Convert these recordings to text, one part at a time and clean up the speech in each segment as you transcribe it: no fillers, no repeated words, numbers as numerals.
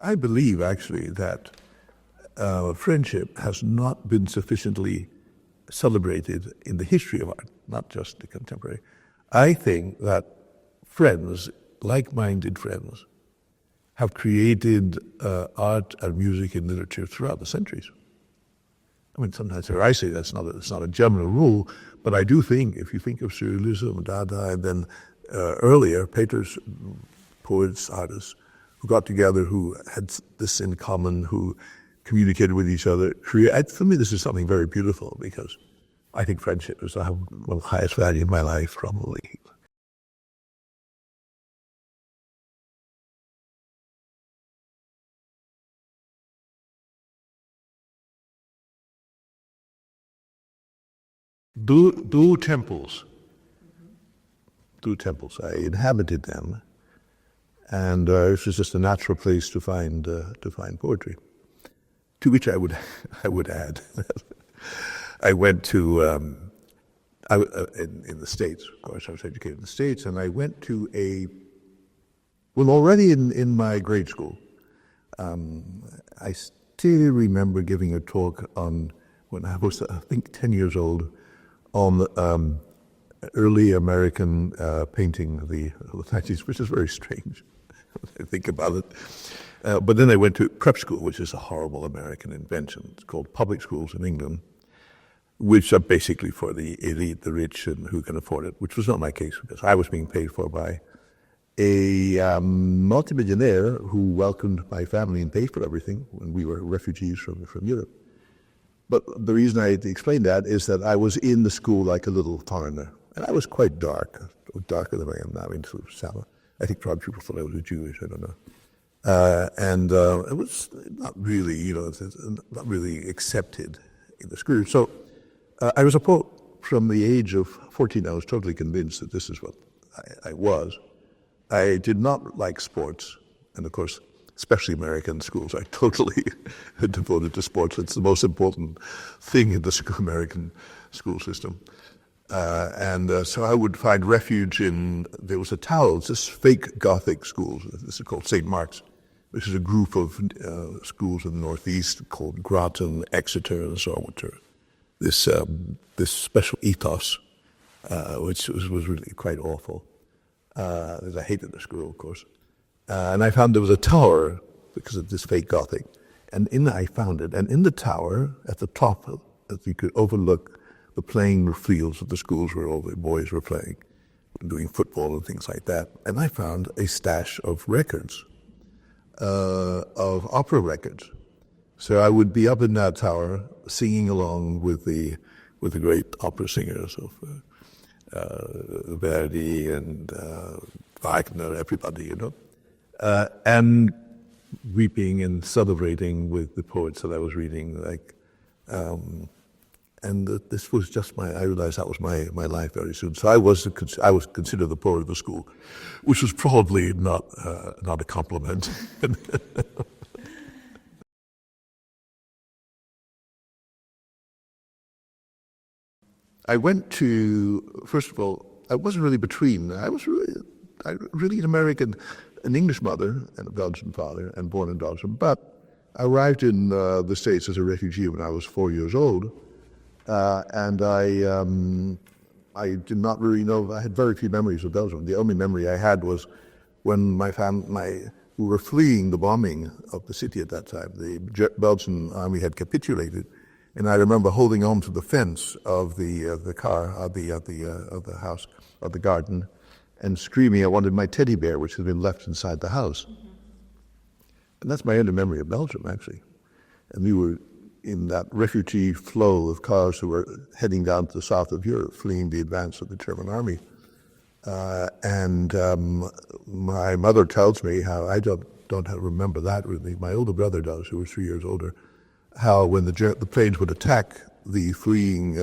I believe actually that friendship has not been sufficiently celebrated in the history of art, not just the contemporary. I think that friends, like-minded friends, have created art and music and literature throughout the centuries. I mean, sometimes I say it's not a general rule, but I do think, if you think of Surrealism, Dada, and then earlier, painters, poets, artists, who got together, who had this in common, who communicated with each other. For me, this is something very beautiful, because I think friendship is one of the highest value in my life, probably. Two temples. Two temples. I inhabited them, and it was just a natural place to find poetry. To which I would add, I went to in the States. Of course, I was educated in the States, and I went to already in my grade school. I still remember giving a talk on, when I was, I think, 10 years old, on early American painting of the 90s, which is very strange when I think about it. But then I went to prep school, which is a horrible American invention. It's called public schools in England, which are basically for the elite, the rich, and who can afford it, which was not my case, because I was being paid for by a multimillionaire who welcomed my family and paid for everything when we were refugees from Europe. But the reason I explain that is that I was in the school like a little foreigner. And I was quite dark, darker than I am now, into sallow. I think probably people thought I was Jewish, I don't know. It was not really, not really accepted in the school. So I was a poet from the age of 14. I was totally convinced that this is what I was. I did not like sports, and of course, especially American schools, are totally devoted to sports. It's the most important thing in the American school system. So I would find refuge there was a tower, it's this fake Gothic schools. This is called St. Mark's, which is a group of schools in the Northeast called Groton, Exeter, and so on. This special ethos, which was really quite awful. I hated the school, of course. And I found there was a tower because of this fake Gothic. And I found it. And in the tower, at the top, that you could overlook the playing fields of the schools where all the boys were playing, doing football and things like that. And I found a stash of records, of opera records. So I would be up in that tower singing along with the great opera singers of Verdi and Wagner, everybody, and weeping and celebrating with the poets that I was reading, and this was just I realized that was my life very soon. So I was considered the poet of the school, which was probably not a compliment. I went to, first of all, I wasn't really between. I was really an American, an English mother and a Belgian father, and born in Belgium. But I arrived in the States as a refugee when I was 4 years old, and I did not really know. I had very few memories of Belgium. The only memory I had was when we were fleeing the bombing of the city at that time. The Belgian army had capitulated. And I remember holding on to the fence of the car, of the house, of the garden, and screaming, I wanted my teddy bear, which had been left inside the house. Mm-hmm. And that's my only memory of Belgium, actually. And we were in that refugee flow of cars who were heading down to the south of Europe, fleeing the advance of the German army. My mother tells me how, I don't remember that really, my older brother does, who was 3 years older, how when the planes would attack the fleeing,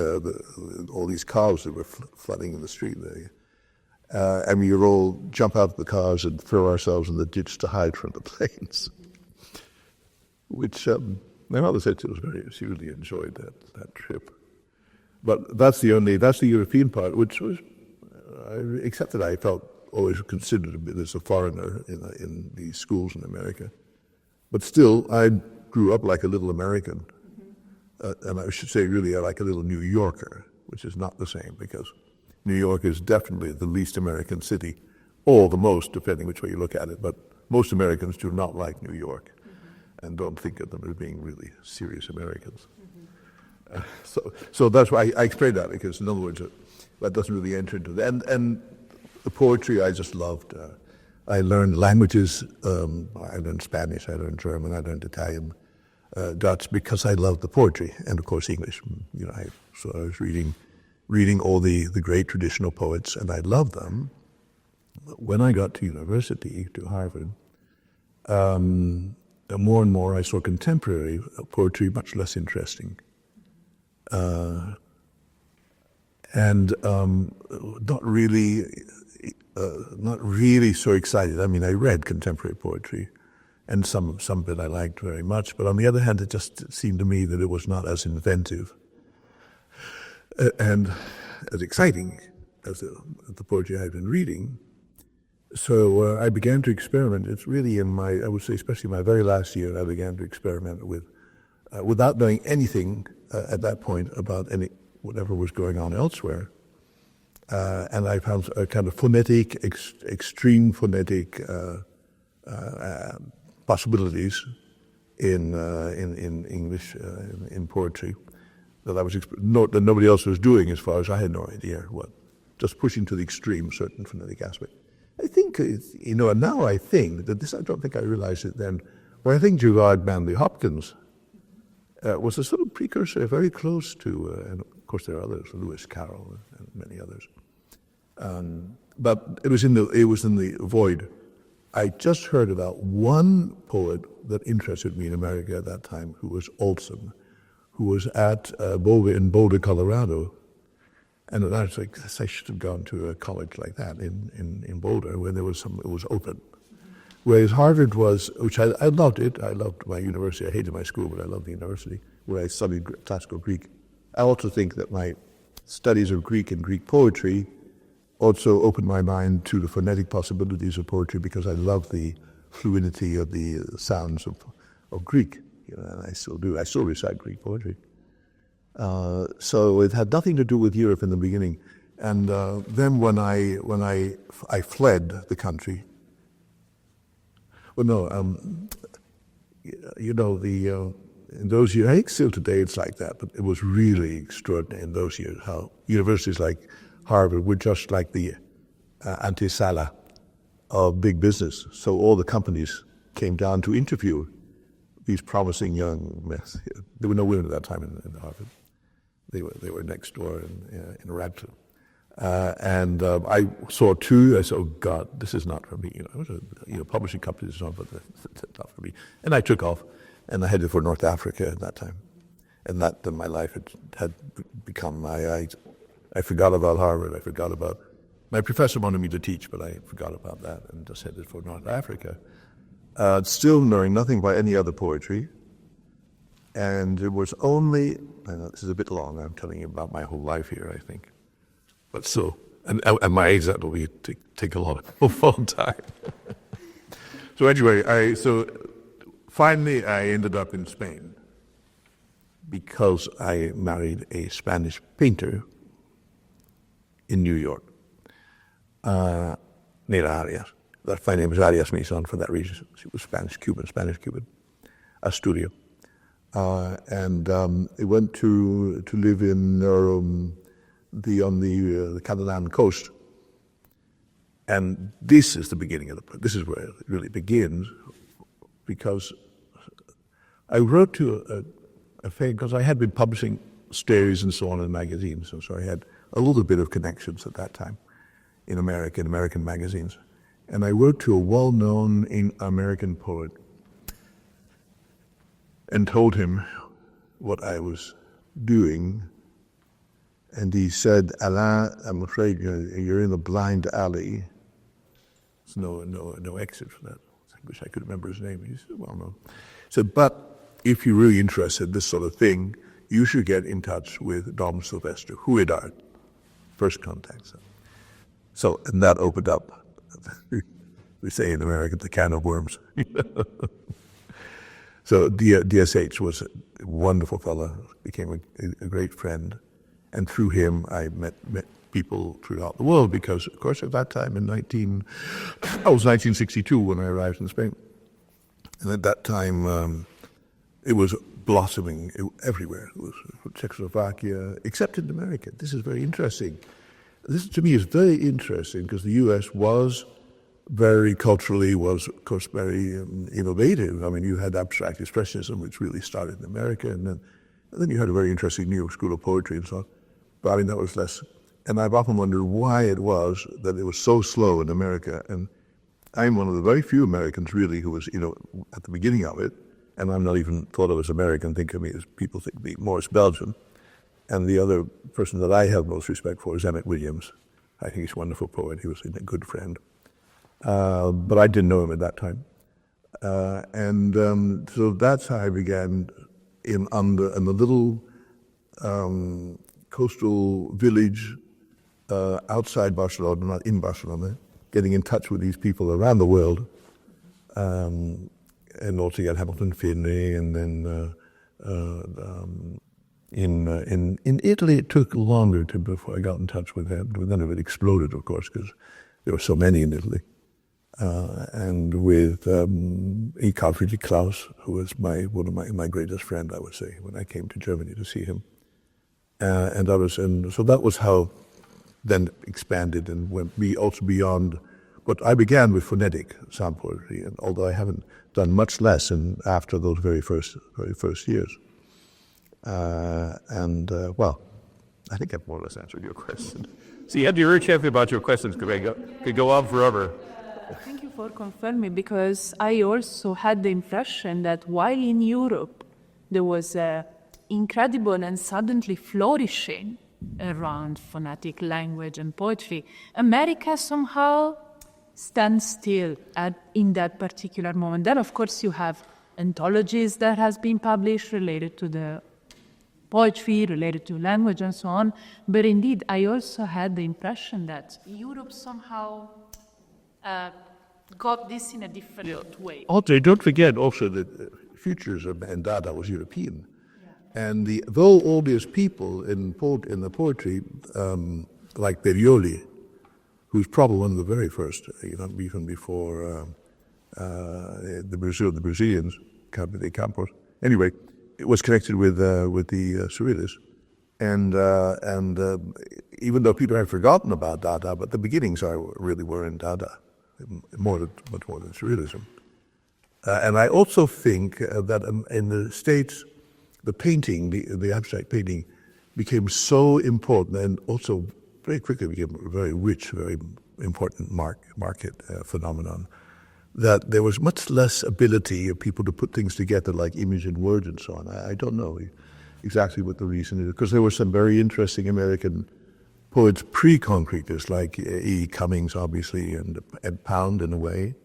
all these cars that were flooding in the street, and we would all jump out of the cars and throw ourselves in the ditch to hide from the planes. Which my mother said she really enjoyed that trip. But that's the European part, which was, except that I felt always considered a bit as a foreigner in these schools in America. But still, I grew up like a little American. And I should say really like a little New Yorker, which is not the same because New York is definitely the least American city, or the most, depending which way you look at it. But most Americans do not like New York and don't think of them as being really serious Americans. So that's why I explained that, because in other words, that doesn't really enter into that. And the poetry I just loved. I learned languages. I learned Spanish, I learned German, I learned Italian, Dutch, because I loved the poetry, and of course English. So I was reading all the great traditional poets, and I loved them. When I got to university, to Harvard, more and more I saw contemporary poetry much less interesting. And not really so excited. I mean, I read contemporary poetry, and some of it I liked very much. But on the other hand, it just seemed to me that it was not as inventive and as exciting as the poetry I had been reading. So I began to experiment. It's really I would say, especially my very last year, I began to experiment with, without knowing anything at that point about whatever was going on elsewhere. And I found a kind of phonetic, extreme phonetic possibilities in English, in poetry, that that nobody else was doing, as far as I had no idea what. Just pushing to the extreme certain phonetic aspect. I think, now I think that this, I don't think I realized it then, but I think Gerard Manley Hopkins was a sort of precursor, very close to, and of course there are others, Lewis Carroll and many others. But it was in the void. I just heard about one poet that interested me in America at that time, who was Olson, who was at in Boulder, Colorado. And I was like, I should have gone to a college like that in Boulder, where it was open. Whereas Harvard was, which I loved it. I loved my university. I hated my school, but I loved the university, where I studied classical Greek. I also think that my studies of Greek and Greek poetry also opened my mind to the phonetic possibilities of poetry, because I love the fluidity of the sounds of Greek. And I still do. I still recite Greek poetry. So it had nothing to do with Europe in the beginning. And then when I fled the country, in those years, I think still today it's like that, but it was really extraordinary in those years how universities like Harvard were just like the antesala of big business. So all the companies came down to interview these promising young men. There were no women at that time in Harvard. They were next door in Radcliffe. And I saw two. I said, "Oh God, this is not for me." It was a publishing company, it's not for me. And I took off, and I headed for North Africa at that time. And that my life had become I forgot about Harvard. I forgot about my professor wanted me to teach, but I forgot about that and just headed for North Africa, still knowing nothing by any other poetry. And it was only, I know this is a bit long. I'm telling you about my whole life here, I think. But so, and at my age, that will take a lot of time. So anyway, finally I ended up in Spain because I married a Spanish painter in New York, Alain Arias. My name is Arias-Misson for that reason. She was Spanish-Cuban, Asturias. And I went to live in on the Catalan coast, and this is the beginning of this is where it really begins, because I wrote to a friend, because I had been publishing stories and so on in magazines, and so I had a little bit of connections at that time in American magazines, and I wrote to a well-known American poet and told him what I was doing. And he said, "Alain, I'm afraid you're in a blind alley. There's no exit for that." I wish I could remember his name. He said, "Well, no." He said, "But if you're really interested in this sort of thing, you should get in touch with Dom Sylvester, Huidart." First contact. So, and that opened up, we say in America, the can of worms. So DSH was a wonderful fellow, became a great friend. And through him, I met people throughout the world because, of course, at that time I was 1962 when I arrived in Spain. And at that time, it was blossoming everywhere. It was Czechoslovakia, except in America. This is very interesting. This, to me, is very interesting because the U.S. was very culturally, of course, very innovative. I mean, you had abstract expressionism, which really started in America, and then you had a very interesting New York School of Poetry and so on. But I mean, that was less. And I've often wondered why it was that it was so slow in America. And I'm one of the very few Americans, really, who was, at the beginning of it. And I'm not even thought of as American. Think of me as people think of me more as Belgian. And the other person that I have most respect for is Emmett Williams. I think he's a wonderful poet. He was a good friend. But I didn't know him at that time. So that's how I began in the little coastal village outside Barcelona, not in Barcelona, getting in touch with these people around the world. And also you had Hamilton Finney, and then in Italy it took longer before I got in touch with him. Then it exploded, of course, because there were so many in Italy. And with Karl Friedrich Klaus, who was one of my greatest friends, I would say, when I came to Germany to see him. So that was how then expanded and went also beyond. But I began with phonetic sound poetry, and although I haven't done much less after those very first years. Well, I think I've more or less answered your question. So you had the urge heavy about your questions, could go on forever. Thank you for confirming, because I also had the impression that while in Europe there was an incredible and suddenly flourishing around phonetic language and poetry, America somehow stands still in that particular moment. Then, of course, you have anthologies that has been published related to the poetry, related to language and so on. But indeed, I also had the impression that Europe somehow got this in a different way. Also, don't forget also that Futures and Dada was European. And though all these people in the poetry, like Perioli, who's probably one of the very first, even before the Brazilians, Cabo de Campos. Anyway, it was connected with the Surrealists, and even though people had forgotten about Dada, but the beginnings really were in Dada, much more than Surrealism. And I also think that in the States, the painting, the abstract painting, became so important, and also very quickly became a very rich, very important market phenomenon, that there was much less ability of people to put things together like image and words and so on. I don't know exactly what the reason is, because there were some very interesting American poets pre-concretists like E. Cummings, obviously, and Pound in a way,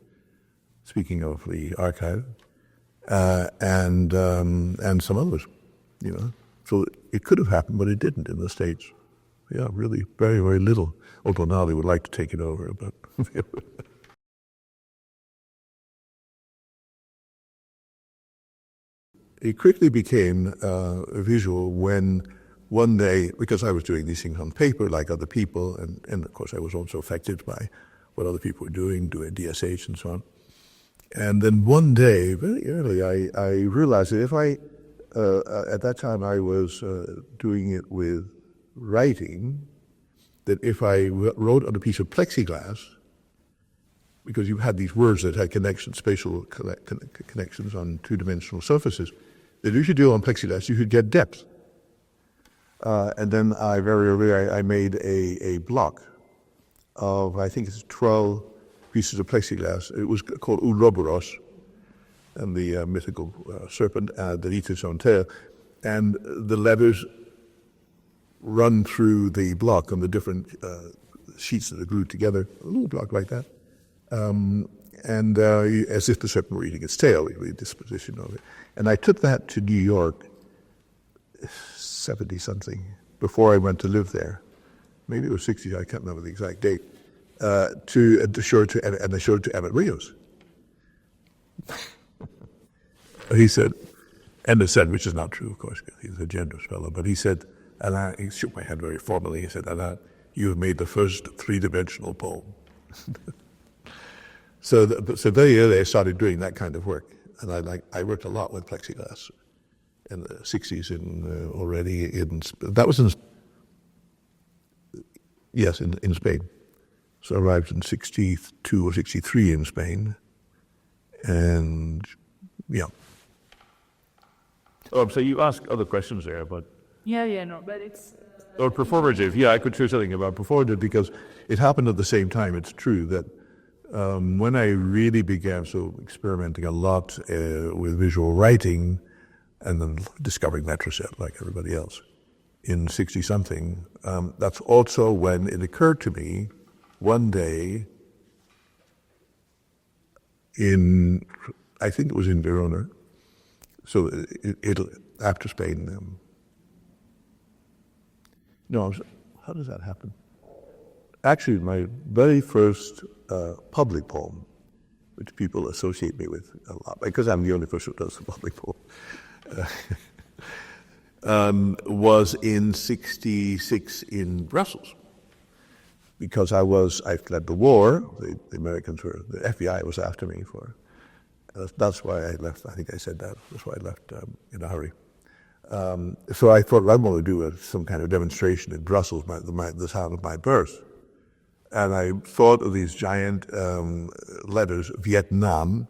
speaking of the archive, and some others, So it could have happened, but it didn't in the States. Yeah, really very, very little. Although now they would like to take it over, but it quickly became visual when one day, because I was doing these things on paper like other people, and of course I was also affected by what other people were doing DSH and so on. And then one day, very early, I realized that if at that time I was doing it with writing, that if I wrote on a piece of plexiglass, because you had these words that had connections, spatial connections on two-dimensional surfaces, that if you do it on plexiglass, you could get depth. And then very early I made a block of, I think it's 12 pieces of plexiglass. It was called Ouroboros, and the mythical serpent that eats its own tail. And the letters run through the block on the different sheets that are glued together, a little block like that. As if the serpent were eating its tail, the disposition of it. And I took that to New York, 70-something, before I went to live there. Maybe it was 60, I can't remember the exact date. And I showed it to Emmett Rios. he said, and I said, which is not true, of course, he's a generous fellow, but he said, Alain, he shook my hand very formally, he said, Alain, you have made the first three-dimensional poem. So very early I started doing that kind of work, and I worked a lot with plexiglass in the 60s that was in Spain. So I arrived in 62 or 63 in Spain, and yeah. Oh, so you asked other questions there, but... No, but it's... Or performative, yeah, I could say something about performative Because it happened at the same time. It's true that when I really began experimenting a lot with visual writing and then discovering Letraset like everybody else in 60-something, that's also when it occurred to me one day I think it was in Verona, so Italy, after Spain. How does that happen? Actually, my very first public poem, which people associate me with a lot, because I'm the only person who does the public poem, was in 66 in Brussels. Because I fled the war, the FBI was after me that's why I left. I think I said that. That's why I left in a hurry. So I thought I'm going to do some kind of demonstration in Brussels, the town of my birth. And I thought of these giant letters, Vietnam,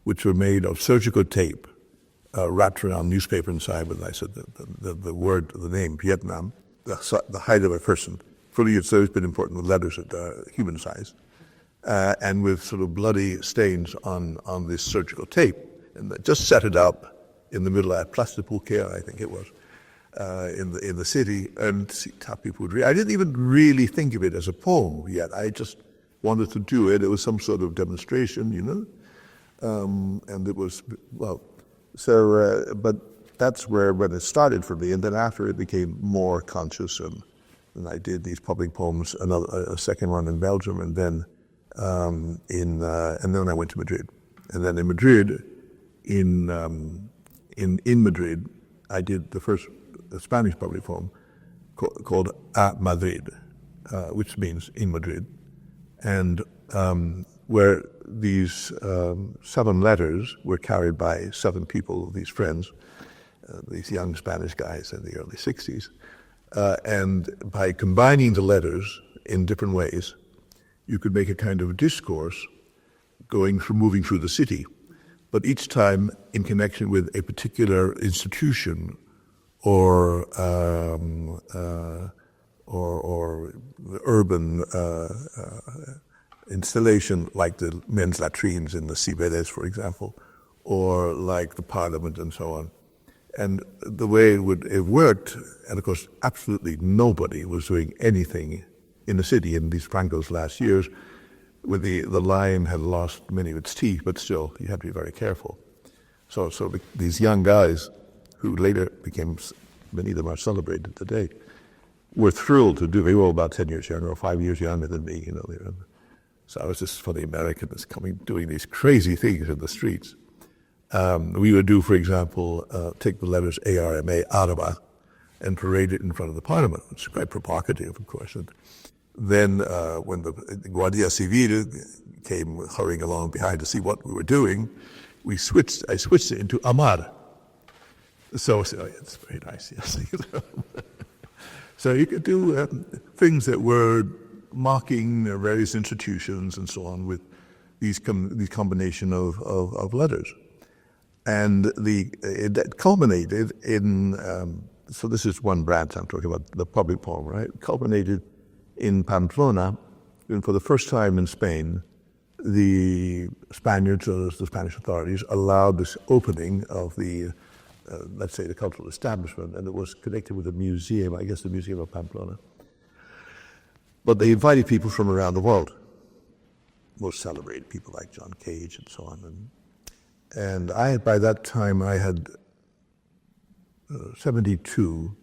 which were made of surgical tape, wrapped around newspaper inside. But I said the name Vietnam, the height of a person. For me, it's always been important with letters at human size, and with sort of bloody stains on this surgical tape, and just set it up in the middle of Place de Pulquer, I think it was, in the city, and see how people would read. I didn't even really think of it as a poem yet. I just wanted to do it. It was some sort of demonstration, and it was but that's when it started for me. And then after it became more conscious, and I did these public poems, a second one in Belgium, and then and then I went to Madrid, and then in Madrid, in Madrid, I did the first Spanish public poem called A Madrid, which means in Madrid, and where these 7 letters were carried by 7 people, these friends, these young Spanish guys in the early 60s. And by combining the letters in different ways, you could make a kind of discourse moving through the city, but each time in connection with a particular institution or urban installation, like the men's latrines in the Cibeles, for example, or like the parliament and so on. And the way it worked, and of course, absolutely nobody was doing anything in the city in these Franco's last years, when the lion had lost many of its teeth, but still, you had to be very careful. So these young guys, who later became, many of them are celebrated today, were thrilled to do. They were all about 10 years younger, or 5 years younger than me, So I was just for the Americans doing these crazy things in the streets. We would do, for example, take the letters ARMA, Araba, and parade it in front of the parliament. It's quite provocative, of course. And then when the Guardia Civil came hurrying along behind to see what we were doing, I switched it into Amar. So it's very nice, yes. So you could do things that were mocking various institutions and so on with these combination of letters. And it culminated in, so this is one branch I'm talking about, the public poem, right? It culminated in Pamplona, and for the first time in Spain, the Spaniards, or the Spanish authorities, allowed this opening of the, let's say, the cultural establishment, and it was connected with a museum, I guess the Museum of Pamplona. But they invited people from around the world, most celebrated people like John Cage and so on. And by that time, I had 72,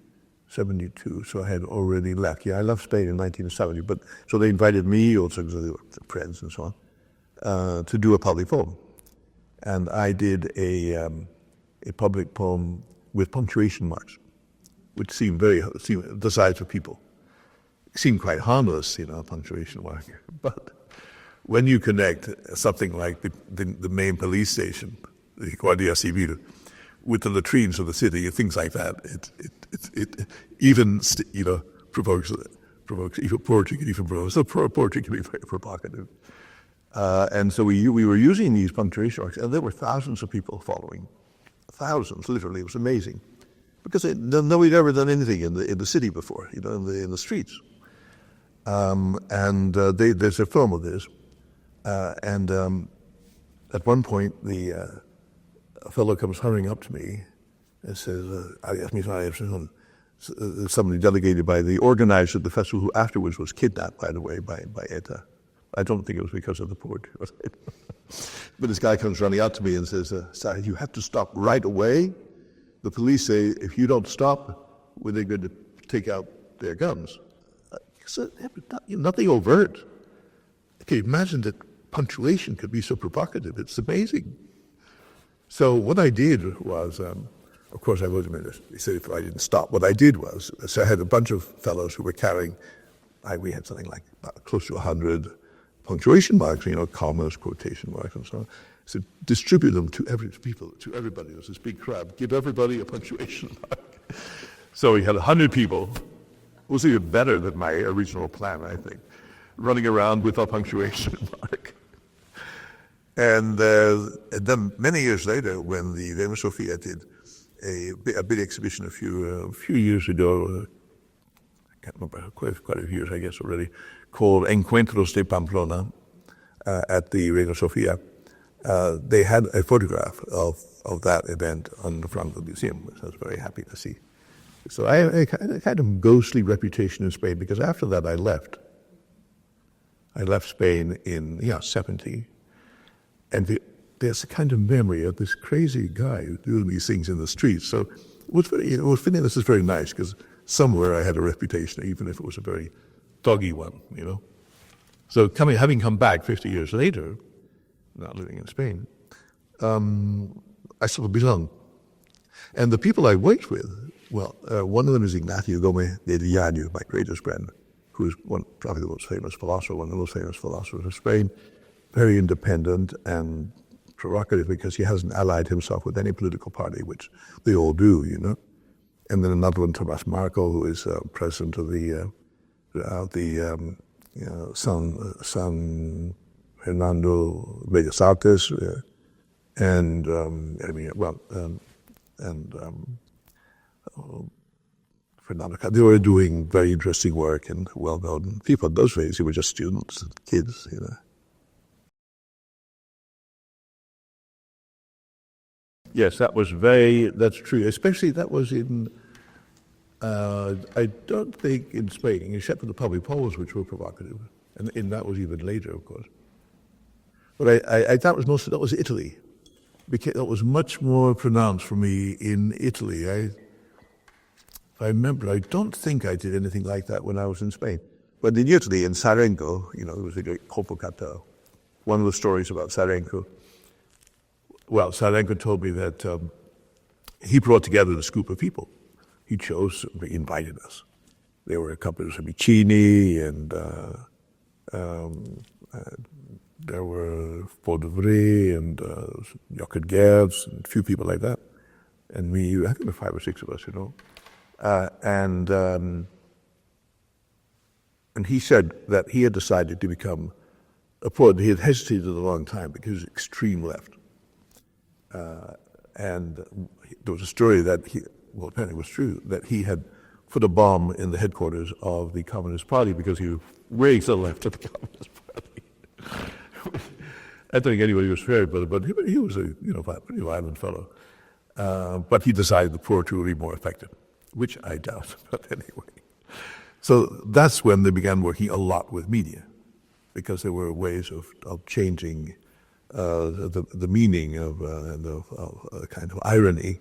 so I had already left. Yeah, I left Spain in 1970, but so they invited me, also friends and so on, to do a public poem. And I did a public poem with punctuation marks, which seemed the size of people. It seemed quite harmless, a punctuation mark. But when you connect something like the main police station, the Guardia Civil, with the latrines of the city, things like that, it even provokes even poetry can even provoke. So poetry can be very provocative. And so we were using these punctuation marks, and there were thousands of people following. Thousands, literally. It was amazing. Because nobody'd ever done anything in the city before, in the streets. There's a film of this. At one point, a fellow comes hurrying up to me and says, Arias-Misson, somebody delegated by the organizer of the festival, who afterwards was kidnapped, by the way, by ETA. I don't think it was because of the poetry. But this guy comes running out to me and says, "Sir, you have to stop right away. The police say if you don't stop, they're going to take out their guns." So, nothing overt. Can you imagine that punctuation could be so provocative? It's amazing. So what I did was, of course, I wasn't going to say if I didn't stop. What I did was, so I had a bunch of fellows who were carrying, we had something like close to 100 punctuation marks, commas, quotation marks, and so on. So distribute them to everybody. There's this big crowd. Give everybody a punctuation mark. So we had 100 people. It was even better than my original plan, I think, running around with a punctuation mark. And then many years later, when the Reina Sofia did a big exhibition a few years ago, I can't remember, quite a few years, I guess, already, called Encuentros de Pamplona at the Reina Sofia, they had a photograph of that event on the front of the museum, which I was very happy to see. So I had a kind of ghostly reputation in Spain, because after that I left. I left Spain in 70, and there's a kind of memory of this crazy guy who doing these things in the streets. So it was fitting. This is very nice, because somewhere I had a reputation, even if it was a very doggy one, So having come back 50 years later, now living in Spain, I sort of belong. And the people I worked with, one of them is Ignacio Gómez de Diario, my greatest friend, who is probably the most famous philosopher, one of the most famous philosophers of Spain, very independent and provocative, because he hasn't allied himself with any political party, which they all do, And then another one, Tomás Marco, who is president of the San Fernando Bellas Artes, Fernando. They were doing very interesting work and well-known people. In those days, they were just students and kids, Yes, that's true. Especially that was in, I don't think in Spain, except for the public polls, which were provocative. And that was even later, of course. But I thought that was Italy. That was much more pronounced for me in Italy. I remember, I don't think I did anything like that when I was in Spain. But in Italy, in Sarenco, there was a great Copocato. One of the stories about Sarenco, Sarenco told me that he brought together this group of people. He invited us. There were a couple of Vicini, and there were Paul de Vries, and Jochen Gertz, and a few people like that. And me, I think there were 5 or 6 of us, And he said that he had decided to become a poet. He had hesitated a long time because he was extreme left. And there was a story that apparently was true, that he had put a bomb in the headquarters of the Communist Party because he was way to the left of the Communist Party. I don't think anybody was fair, but he was a pretty violent fellow. But he decided the poetry would be more effective, which I doubt, but anyway. So that's when they began working a lot with media, because there were ways of changing the meaning of a kind of irony,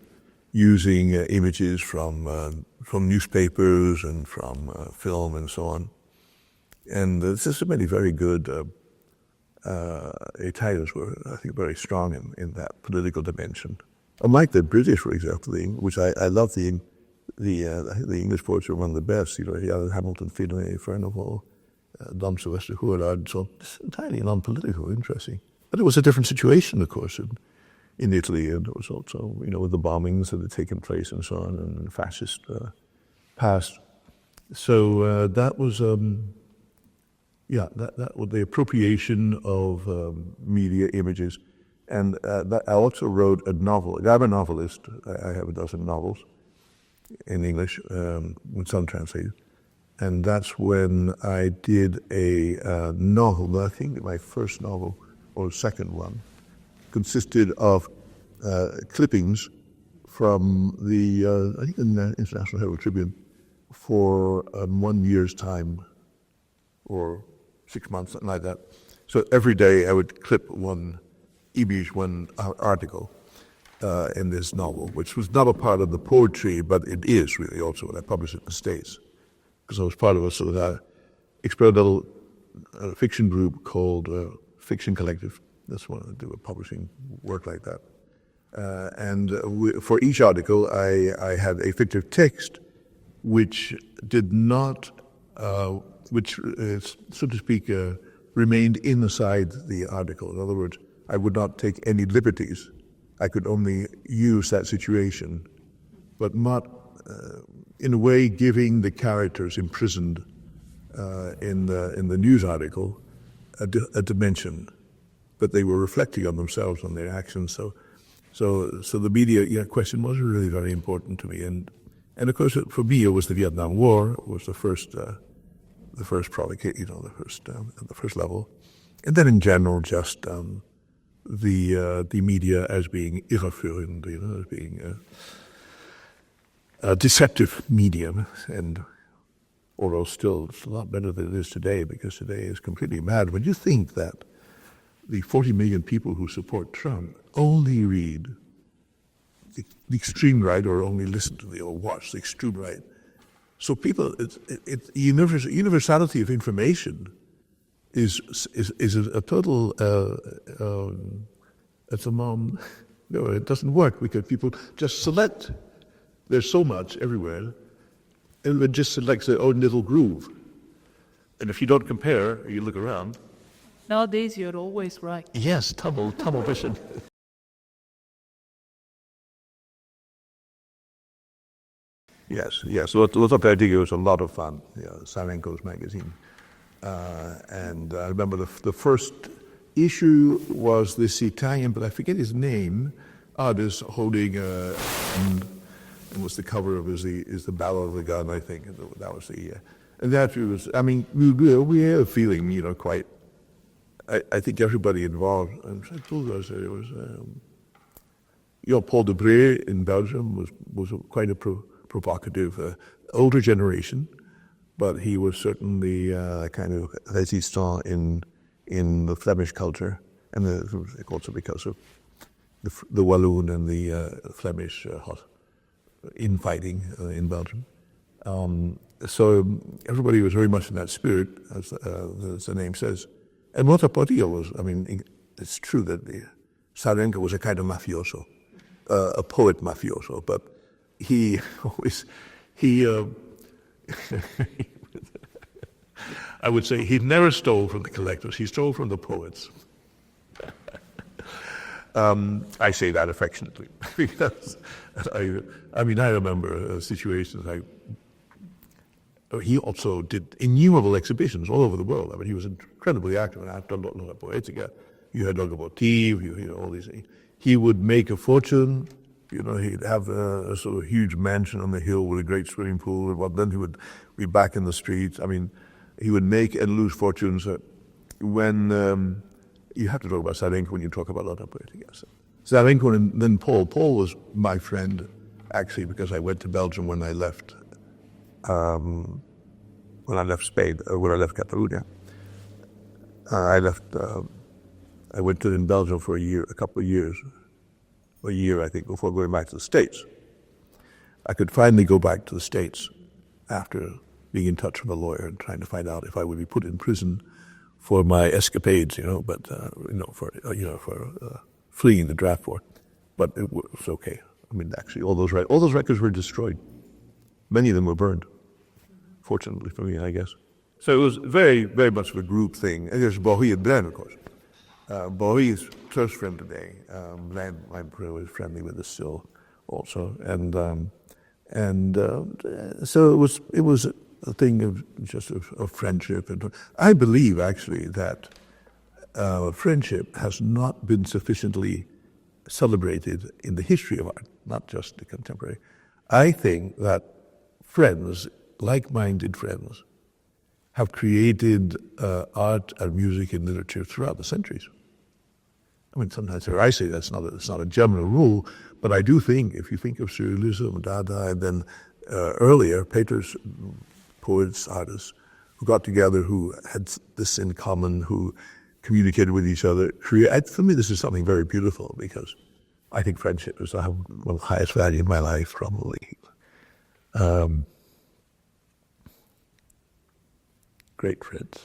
using images from newspapers and from film and so on. And there's many very good Italians were, I think, very strong in that political dimension. Unlike the British, for example, which I love the English poets are one of the best. You know, Hamilton, Finlay, Furnival, Dom Sylvester Huard. So it's entirely non-political, interesting. But it was a different situation, of course, in Italy, and it was also, you know, with the bombings that had taken place and so on, and the fascist past. So that was, that was the appropriation of media images. And I also wrote a novel. I'm a novelist. I have a dozen novels in English, with some translated. And that's when I did a novel. I think my first novel, or second one, consisted of clippings from the, I think, the International Herald Tribune for 1 year's time, or 6 months, something like that. So every day I would clip one image, one article in this novel, which was not a part of the poetry, but it is really also when I published it in the States. Because I was part of a sort of experimental fiction group called Fiction Collective. That's when I do a publishing work like that. For each article, I had a fictive text which did not, so to speak, remained inside the article. In other words, I would not take any liberties. I could only use that situation, but not, in a way, giving the characters imprisoned in the news article a dimension. But they were reflecting on themselves, on their actions. So the media question was really very important to me. And of course, for me, it was the Vietnam War. It was the first provocation, the first level, and then in general, just the media as being irreführend, as being a deceptive medium, and although still it's a lot better than it is today, because today is completely mad. When you think that the 40 million people who support Trump only read the extreme right, or only listen to or watch the extreme right. So people, universality of information is a total, no, it doesn't work, because people just select. There's so much everywhere, and it just selects their own little groove. And if you don't compare, or you look around. Nowadays, you're always right. Yes, tunnel vision. Yes. Lots I think it was a lot of fun. Sarenko's magazine, and I remember the first issue was this Italian, but I forget his name, artist holding and was the cover of is the barrel of the gun, I think. That was and that was. I mean, we had a feeling, quite. I think everybody involved, and I told us that it was. Paul Debré in Belgium was quite a provocative, older generation, but he was certainly kind of resistant in the Flemish culture, and also because of the Walloon and the Flemish infighting in Belgium. So everybody was very much in that spirit, as the name says. And Montapodillo was, it's true that Sarenko was a kind of mafioso, a poet mafioso, but he I would say he never stole from the collectors, he stole from the poets. I say that affectionately, because I remember situations he also did innumerable exhibitions all over the world. He was incredibly active. After London Poetica, you had Locomotive, you hear all these things. He would make a fortune. He'd have a sort of huge mansion on the hill with a great swimming pool. Well, then he would be back in the streets. He would make and lose fortunes. When you have to talk about Sarenko when you talk about London Poetica. Sarenko and then Paul. Paul was my friend, actually, because I went to Belgium when I left. When I left Spain, when I left Catalonia, I went in Belgium for a couple of years, a year I think, before going back to the States. I could finally go back to the States after being in touch with a lawyer and trying to find out if I would be put in prison for my escapades, for fleeing the draft war. but it was okay. I mean, actually, all those records were destroyed. Many of them were burned. Fortunately for me, I guess. So it was very, very much of a group thing. And there's Bowie and Bren, of course. Bowie is close friend today. Bren, I'm pretty friendly with us still, also. So it was a thing of just of friendship. And I believe actually that friendship has not been sufficiently celebrated in the history of art, not just the contemporary. I think that friends, like-minded friends, have created art and music and literature throughout the centuries. I mean, sometimes I say it's not a general rule, but I do think, if you think of Surrealism, Dada, and then earlier, painters, poets, artists, who got together, who had this in common, who communicated with each other. For me, this is something very beautiful, because I think friendship is one of the highest value in my life, probably. Great friends.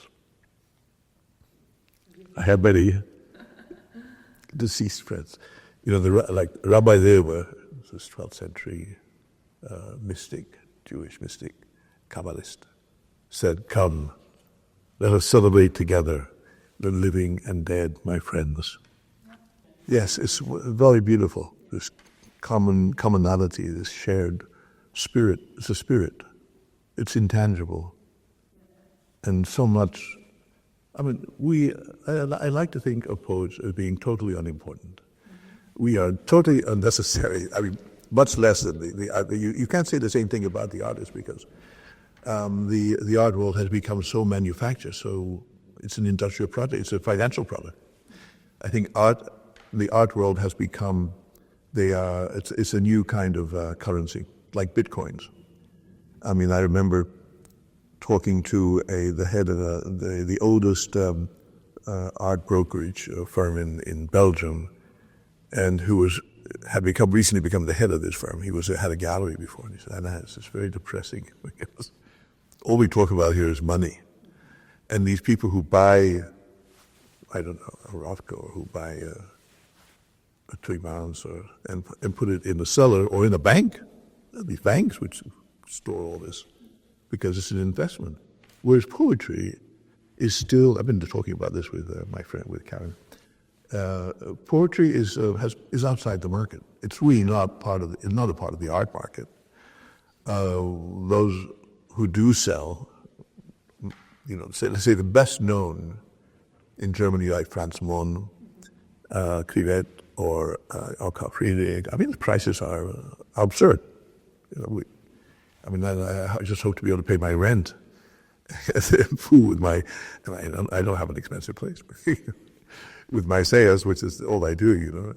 I have many deceased friends. You know, like Rabbi Leber, this 12th century mystic, Jewish mystic, Kabbalist, said, "Come, let us celebrate together the living and dead, my friends." Yes, it's very beautiful, this commonality, this shared spirit. It's a spirit. It's intangible. And so much, I mean, I like to think of poets as being totally unimportant. We are totally unnecessary. I mean, much less than you can't say the same thing about the artist, because the art world has become so manufactured, so it's an industrial product, it's a financial product. I think the art world has become, it's a new kind of currency, like bitcoins. I mean, I remember talking to the head of the oldest art brokerage firm in Belgium, and who had recently become the head of this firm. He had a gallery before, and he said, "Anna, it's very depressing, because all we talk about here is money. And these people who buy, I don't know, a Rothko, or who buy a Tremans, and put it in the cellar or in a bank, these banks which store all this, because it's an investment. Whereas poetry is still, I've been talking about this with my friend, with Karen. Poetry is outside the market. It's really not a part of the art market. Those who do sell, you know, let's say the best known in Germany, like Franz Mohn, Krivet, or Karl Friedrich. I mean, the prices are absurd. You know, I just hope to be able to pay my rent and food and I don't have an expensive place with my sales, which is all I do, you know.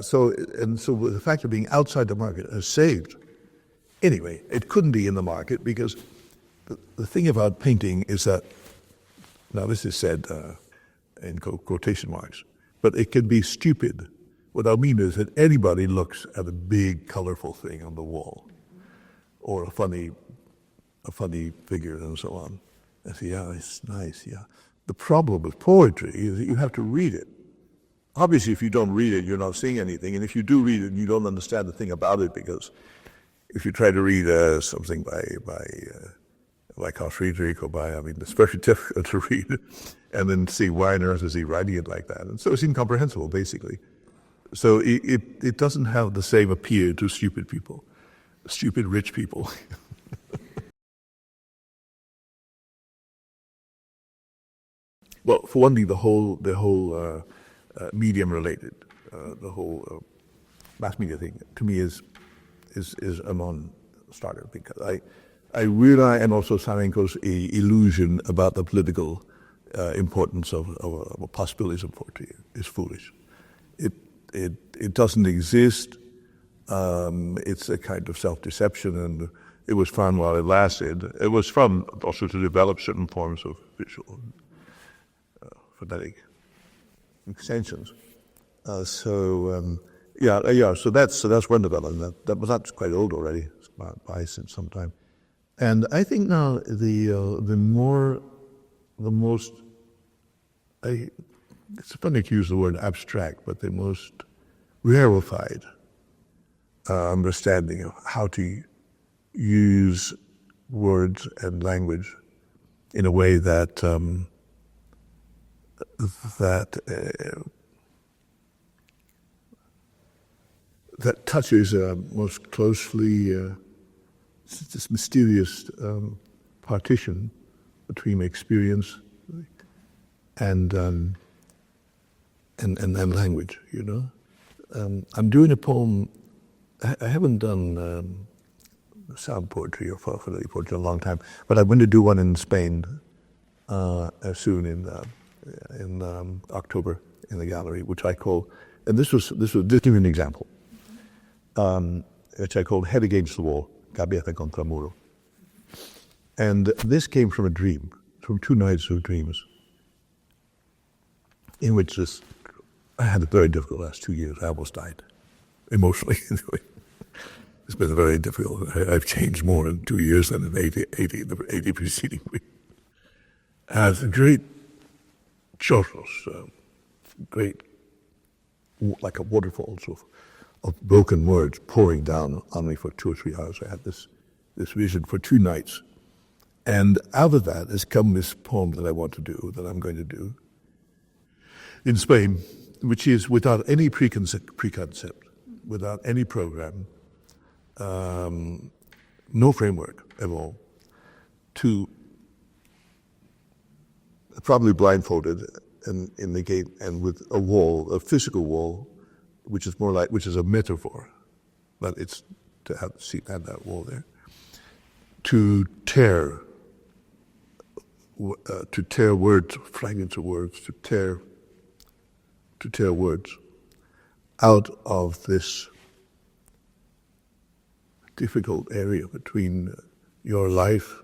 So the fact of being outside the market has saved. Anyway, it couldn't be in the market, because the thing about painting is that, now this is said in quotation marks, but it can be stupid. What I mean is that anybody looks at a big, colorful thing on the wall, or a funny figure, and so on, and say, "Yeah, it's nice." Yeah. The problem with poetry is that you have to read it. Obviously, if you don't read it, you're not seeing anything, and if you do read it, you don't understand the thing about it, because if you try to read something by Karl Friedrich, it's very difficult to read, and then see why on earth is he writing it like that, and so it's incomprehensible, basically. So it doesn't have the same appeal to stupid people, stupid rich people. Well, for one thing, the whole medium related, the whole mass media thing, to me is a non-starter, because I realize, and also Sarenko's illusion about the political importance of possibilities of poetry is foolish. It doesn't exist. It's a kind of self-deception, and it was fun while it lasted. It was fun also to develop certain forms of visual, phonetic extensions. So that's one development. That's quite old already. It's by since some time. And I think now it's funny to use the word abstract, but the most rarefied understanding of how to use words and language in a way that that touches most closely this mysterious partition between experience and language. You know, I'm doing a poem. I haven't done sound poetry or folklore poetry in a long time, but I'm going to do one in Spain soon in October in the gallery, which I call, and this was just to give you an example, which I called "Head Against the Wall," cabeza contra muro, and this came from a dream, from 2 nights of dreams, in which I had a very difficult last 2 years. I almost died, emotionally. It's been very difficult. I've changed more in 2 years than in 80 preceding weeks. Has great chorros, great, like a waterfall of broken words pouring down on me for 2 or 3 hours. I had this vision for 2 nights. And out of that has come this poem that I want to do, that I'm going to do in Spain, which is without any preconcept, without any program, no framework at all, to probably blindfolded and in the gate and with a wall, a physical wall, which is a metaphor, but it's to have that wall there, to tear words, fragments of words, to tear words out of this difficult area between your life,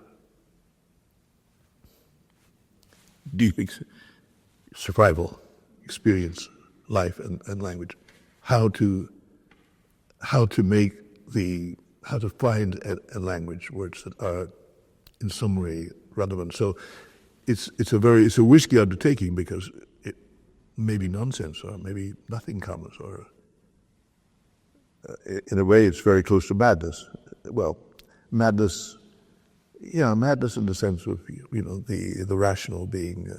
deep survival experience, life and language, how to find a language, words that are in some way relevant. So it's a risky undertaking because it may be nonsense or maybe nothing comes, or in a way it's very close to madness. Well, madness in the sense of the rational being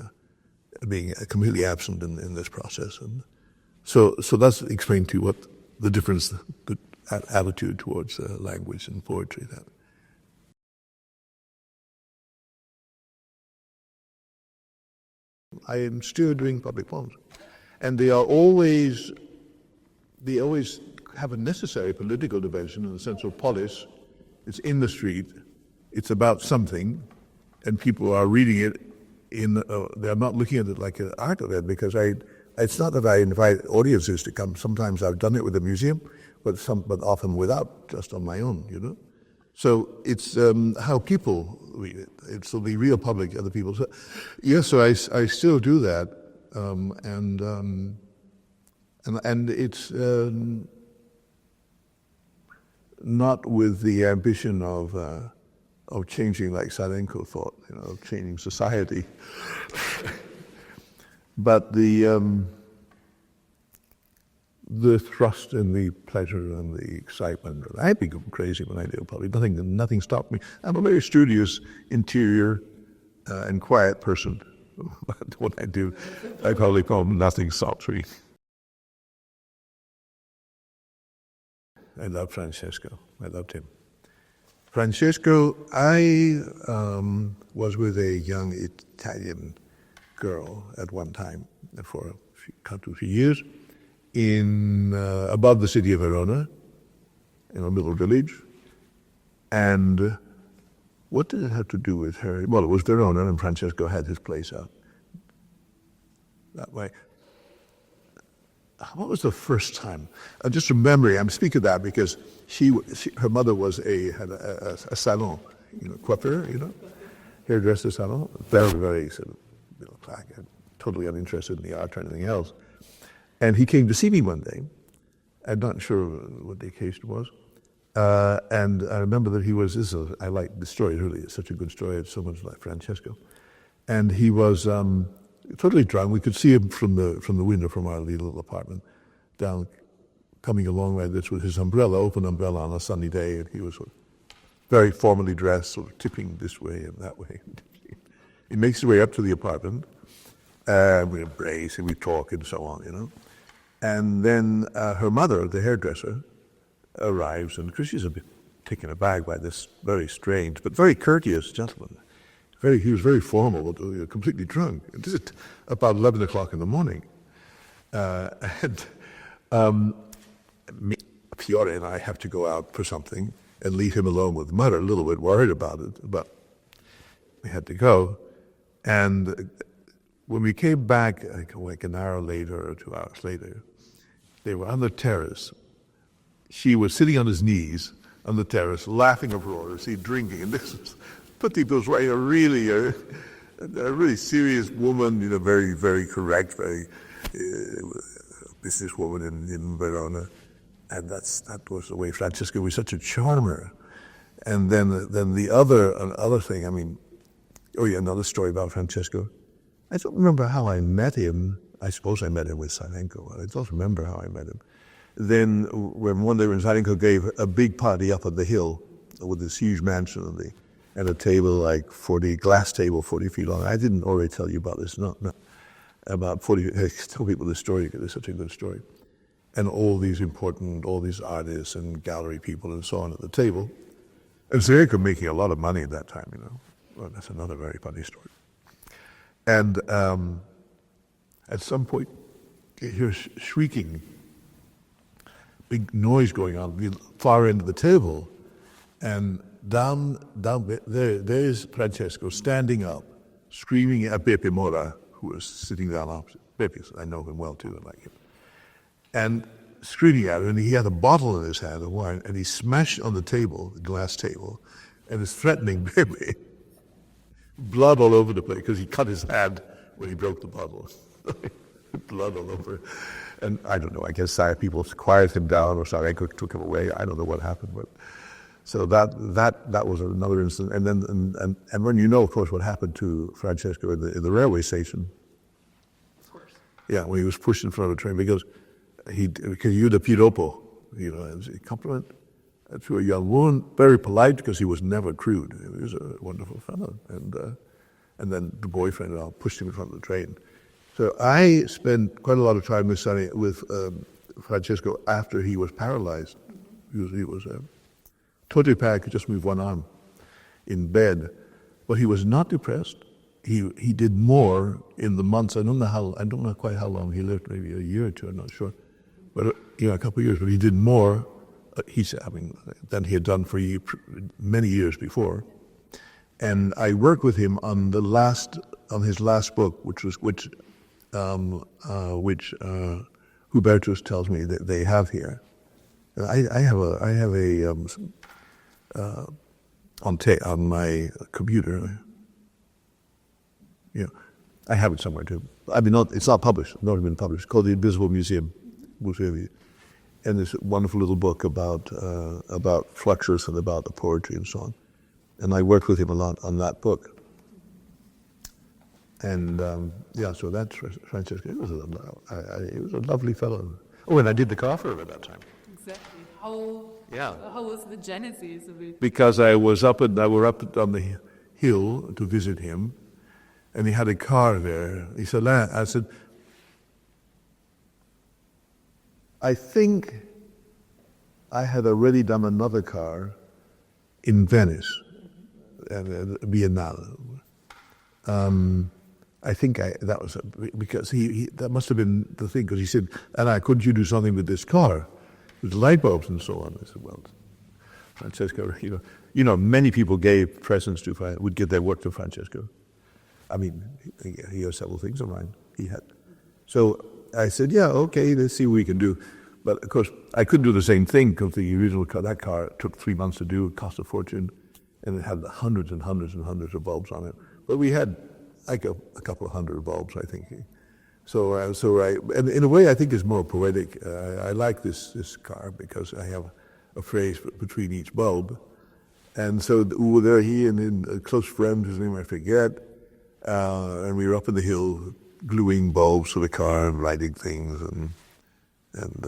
completely absent in this process, and so that's explained to you what the difference, the attitude towards language and poetry. That I am still doing public poems, and they always have a necessary political dimension in the sense of polis. It's in the street, it's about something, and people are reading it they're not looking at it like an art event, because it's not that I invite audiences to come. Sometimes I've done it with a museum, but often without, just on my own, So it's how people read it. It's the real public, other people. So, yes, so I still do that, and it's not with the ambition of changing, like Salenko thought, changing society, but the thrust and the pleasure and the excitement. I become crazy when I do public. Nothing stopped me. I'm a very studious, interior, and quiet person. But what I do, I probably call nothing stops me. I love Francesco. I loved him. Francesco, I was with a young Italian girl at one time for a 2 years above the city of Verona, in a little village. And what did it have to do with her? Well, it was Verona, and Francesco had his place out that way. What was the first time? Just remembering, I'm speaking of that because her mother had a salon, coiffeur, hairdresser salon, very, very sort of middle class, totally uninterested in the art or anything else. And he came to see me one day. I'm not sure what the occasion was. And I remember that I like the story, really. It's such a good story. It's so much like Francesco. And he was totally drunk. We could see him from the window from our little apartment down coming along like this with his umbrella, open umbrella on a sunny day, and he was sort of very formally dressed, sort of tipping this way and that way. He makes his way up to the apartment, we embrace and we talk and so on, you know. And then her mother, the hairdresser, arrives, and because she's a bit taken aback by this very strange but very courteous gentleman. He was very formal, completely drunk. This is about 11 o'clock in the morning. Fiore and I have to go out for something and leave him alone with Mother, a little bit worried about it, but we had to go. And when we came back, like an hour later or 2 hours later, they were on the terrace. She was sitting on his knees on the terrace, laughing uproariously, drinking. And this was Petit was a really serious woman, you know, very, very correct, very businesswoman in Verona. And that was the way Francesco was such a charmer. And then the other thing, I mean, another story about Francesco. I don't remember how I met him. I suppose I met him with Salenko. I don't remember how I met him. Then when one day when Salenko gave a big party up on the hill with this huge mansion and a table like glass table 40 feet long. I didn't already tell you about this, no. About 40, I tell people this story because it's such a good story. And all these artists and gallery people and so on at the table. And Salenko making a lot of money at that time, you know. Well, that's another very funny story. And at some point, you hear shrieking, big noise going on the far end of the table, and down there's Francesco standing up, screaming at Pepe Mora, who was sitting down opposite. Pepe, I know him well too, I like him. And screaming at him, and he had a bottle in his hand of wine, and he smashed on the table, the glass table, and is threatening Pepe. Blood all over the place, because he cut his hand when he broke the bottle. Blood all over. And I don't know, I guess people quieted him down, or Salenko took him away. I don't know what happened, but so that was another incident. And then and when you know, of course, what happened to Francesco in the railway station. Of course. Yeah, when he was pushed in front of the train because you the piropo, you know, as a compliment to a young woman, very polite because he was never crude. He was a wonderful fellow, and then the boyfriend pushed him in front of the train. So I spent quite a lot of time with Francesco after he was paralyzed. He was totally paralyzed, could just move one arm in bed, but he was not depressed. He did more in the months. I don't know quite how long he lived. Maybe a year or two. I'm not sure, but a couple of years. But he did more. Than he had done for many years before. And I worked with him on his last book, which Hubertus tells me that they have here. I have on my computer. Yeah, I have it somewhere too. I mean, it's not published. Not even published. It's called the Invisible Museum. And this wonderful little book about Fluxus and about the poetry and so on. And I worked with him a lot on that book. And so that's Francesco. He was a lovely fellow. Oh, and I did the car for him at that time. Exactly. How was the genesis of it? Because we were up on the hill to visit him, and he had a car there. He said, I said, I think I had already done another car in Venice, Biennale. I think that was because that must have been the thing, because he said, Alain, couldn't you do something with this car, with light bulbs and so on? I said, well, Francesco, you know, many people gave presents would give their work to Francesco. I mean, he has several things of mine. He had. So I said, yeah, okay, let's see what we can do. But of course, I couldn't do the same thing because the original car, that car took 3 months to do, it cost a fortune, and it had hundreds and hundreds and hundreds of bulbs on it. But we had like a couple of hundred bulbs, I think. So and in a way, I think it's more poetic. I like this car because I have a phrase between each bulb. And so there he and a close friend, whose name I forget, and we were up in the hill gluing bulbs to the car and writing things. And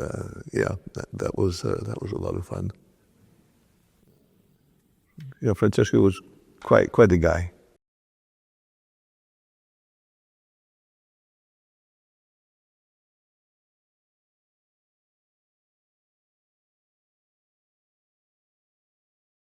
yeah, that was a lot of fun. Francesco was quite a guy.